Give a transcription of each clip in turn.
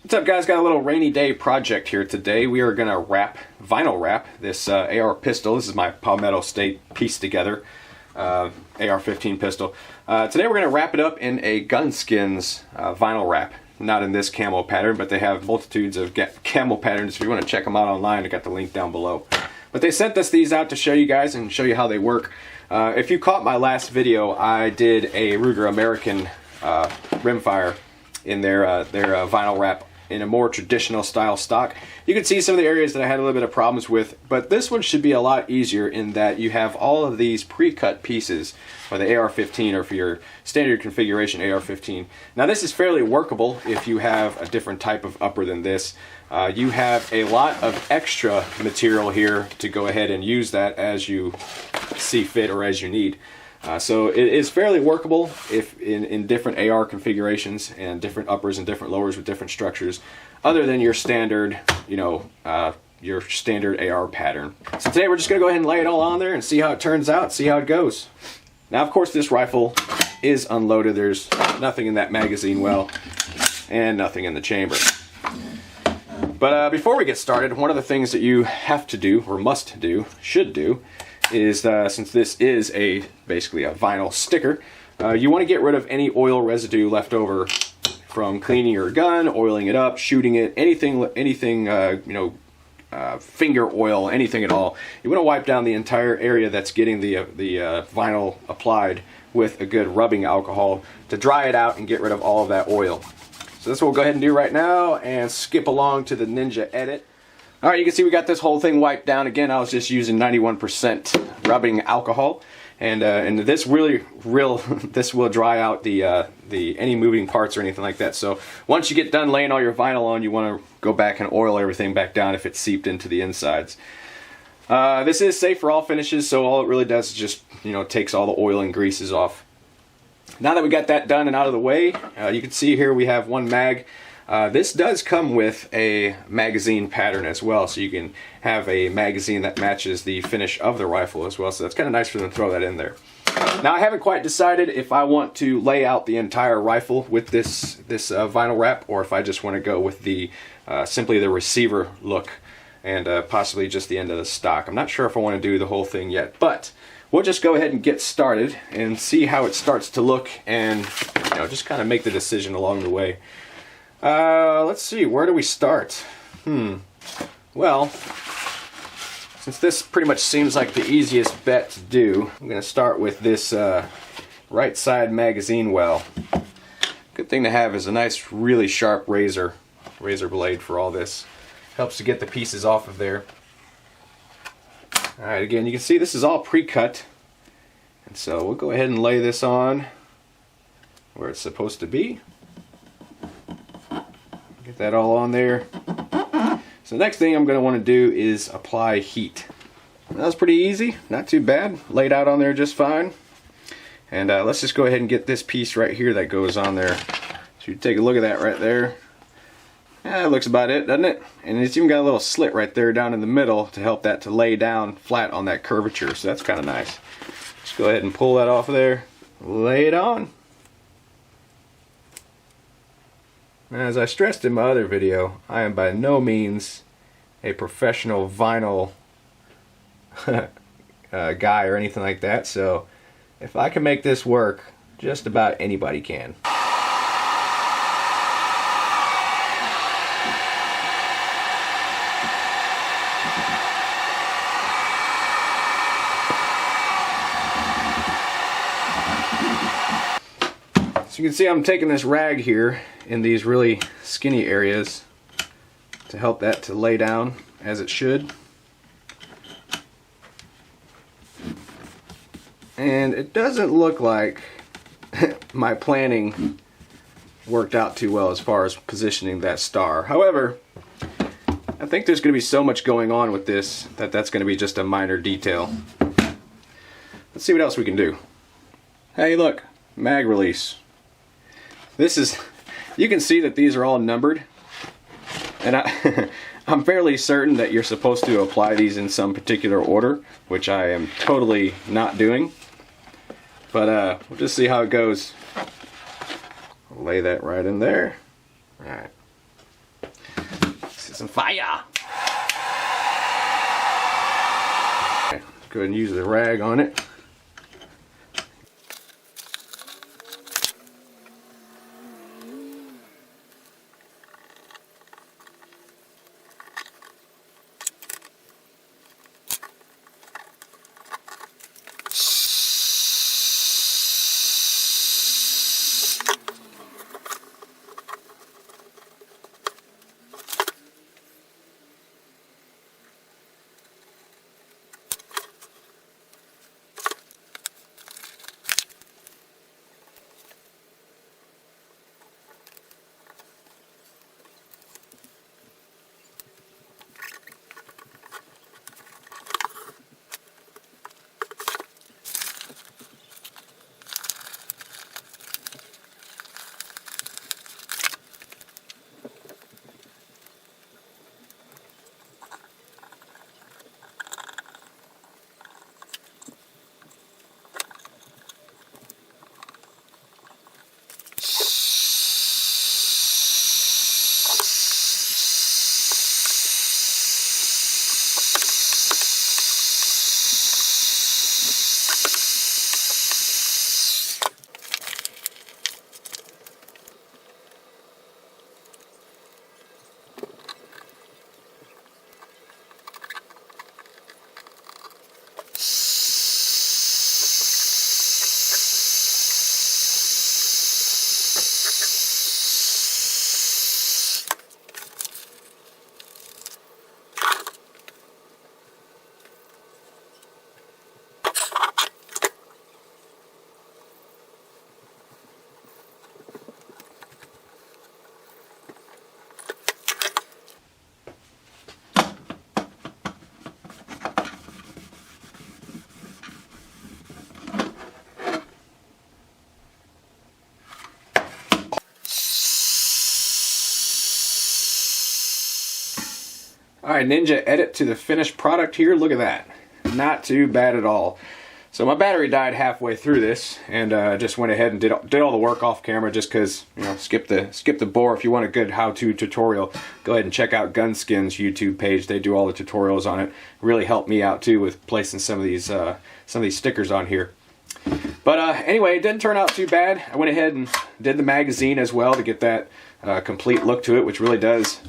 What's up, guys? Got a little rainy day project here today. We are going to vinyl wrap this AR pistol. This is my Palmetto State pieced together AR-15 pistol. Today we're going to wrap it up in a GunSkins vinyl wrap. Not in this camo pattern, but they have multitudes of camo patterns. If you want to check them out online, I got the link down below. But they sent us these out to show you guys and show you how they work. If you caught my last video, I did a Ruger American rimfire in their vinyl wrap in a more traditional style stock. You can see some of the areas that I had a little bit of problems with, but this one should be a lot easier in that you have all of these pre-cut pieces for the AR-15 or for your standard configuration AR-15. Now this is fairly workable if you have a different type of upper than this. You have a lot of extra material here to go ahead and use that as you see fit or as you need. So it is fairly workable if in different AR configurations and different uppers and different lowers with different structures, other than your standard, your standard AR pattern. So today we're just going to go ahead and lay it all on there and see how it turns out, see how it goes. Now, of course, this rifle is unloaded. There's nothing in that magazine well and nothing in the chamber. But before we get started, one of the things that you have to do, or must do, should do, is since this is basically a vinyl sticker, you want to get rid of any oil residue left over from cleaning your gun, oiling it up, shooting it, anything finger oil, anything at all. You want to wipe down the entire area that's getting the vinyl applied with a good rubbing alcohol to dry it out and get rid of all of that oil. So that's what we'll go ahead and do right now and skip along to the Ninja edit. Alright, you can see we got this whole thing wiped down. Again, I was just using 91% rubbing alcohol, and this this will dry out any moving parts or anything like that. So once you get done laying all your vinyl on, you want to go back and oil everything back down if it's seeped into the insides. This is safe for all finishes, so all it really does is just takes all the oil and greases off. Now that we got that done and out of the way, you can see here we have one mag. This does come with a magazine pattern as well, so you can have a magazine that matches the finish of the rifle as well, so that's kind of nice for them to throw that in there. Now, I haven't quite decided if I want to lay out the entire rifle with this vinyl wrap, or if I just want to go with the simply the receiver look and possibly just the end of the stock. I'm not sure if I want to do the whole thing yet, but we'll just go ahead and get started and see how it starts to look, and just kind of make the decision along the way. Let's see, where do we start? Well, since this pretty much seems like the easiest bet to do, I'm going to start with this right side magazine well. Good thing to have is a nice, really sharp razor blade for all this. Helps to get the pieces off of there. Alright, again, you can see this is all pre-cut, and so we'll go ahead and lay this on where it's supposed to be. Get that all on there. So the next thing I'm going to want to do is apply heat. That was pretty easy, not too bad. Laid out on there just fine. And let's just go ahead and get this piece right here that goes on there. So you take a look at that right there. That looks about it, doesn't it? And it's even got a little slit right there down in the middle to help that to lay down flat on that curvature. So that's kind of nice. Just go ahead and pull that off of there. Lay it on. As I stressed in my other video, I am by no means a professional vinyl guy or anything like that, so if I can make this work, just about anybody can. So you can see I'm taking this rag here in these really skinny areas to help that to lay down as it should. And it doesn't look like my planning worked out too well as far as positioning that star. However, I think there's going to be so much going on with this that that's going to be just a minor detail. Let's see what else we can do. Hey, look, mag release. This is, you can see that these are all numbered, and I'm fairly certain that you're supposed to apply these in some particular order, which I am totally not doing. But we'll just see how it goes. Lay that right in there. Alright. some fire. Okay, go ahead and use the rag on it. Alright, Ninja edit to the finished product here. Look at that. Not too bad at all. So my battery died halfway through this, and just went ahead and did all the work off camera just because, you know, skip the bore. If you want a good how-to tutorial, go ahead and check out GunSkins YouTube page. They do all the tutorials on it. Really helped me out too with placing some of these stickers on here. But anyway, it didn't turn out too bad. I went ahead and did the magazine as well to get that complete look to it, which really does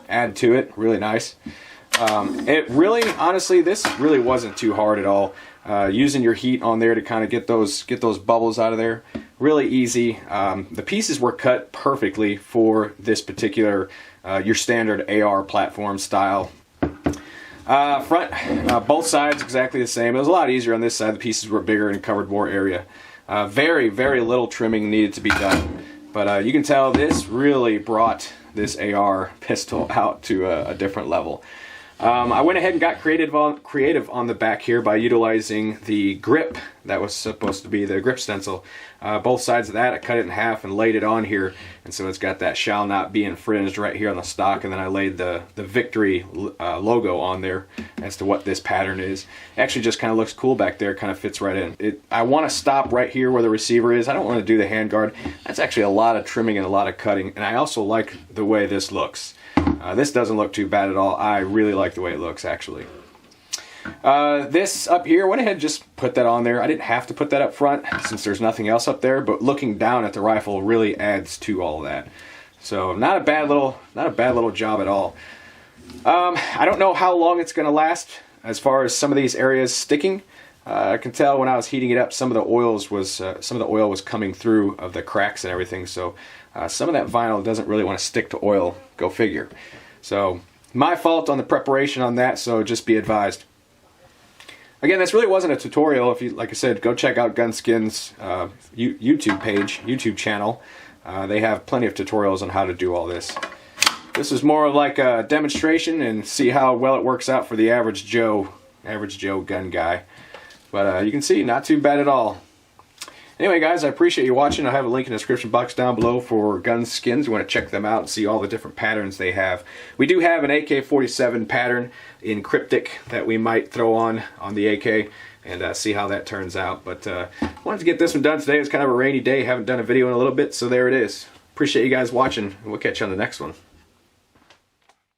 add to it. Really nice. It really, honestly, this really wasn't too hard at all. Using your heat on there to kind of get those bubbles out of there, really easy. The pieces were cut perfectly for this particular your standard AR platform style. Front, both sides exactly the same. It was a lot easier on this side. The pieces were bigger and covered more area. Very little trimming needed to be done, but you can tell this really brought this AR pistol out to a different level. I went ahead and got creative on the back here by utilizing the grip that was supposed to be the grip stencil. Both sides of that, I cut it in half and laid it on here, and so it's got that "shall not be infringed" right here on the stock, and then I laid the Victory logo on there as to what this pattern is. It actually just kind of looks cool back there, kind of fits right in. I want to stop right here where the receiver is. I don't want to do the handguard. That's actually a lot of trimming and a lot of cutting, and I also like the way this looks. This doesn't look too bad at all. I really like the way it looks, actually. This up here, went ahead and just put that on there. I didn't have to put that up front since there's nothing else up there, but looking down at the rifle really adds to all of that. So not a bad little job at all. I don't know how long it's going to last as far as some of these areas sticking. I can tell when I was heating it up, some of the oil was coming through of the cracks and everything. So some of that vinyl doesn't really want to stick to oil. Go figure. So my fault on the preparation on that. So just be advised. Again, this really wasn't a tutorial. If you, like I said, go check out GunSkins YouTube channel. They have plenty of tutorials on how to do all this. This is more of like a demonstration and see how well it works out for the average Joe gun guy. But you can see, not too bad at all. Anyway, guys, I appreciate you watching. I have a link in the description box down below for GunSkins. You want to check them out and see all the different patterns they have. We do have an AK-47 pattern in cryptic that we might throw on the AK and see how that turns out. But wanted to get this one done today. It's kind of a rainy day. Haven't done a video in a little bit, so there it is. Appreciate you guys watching, and we'll catch you on the next one.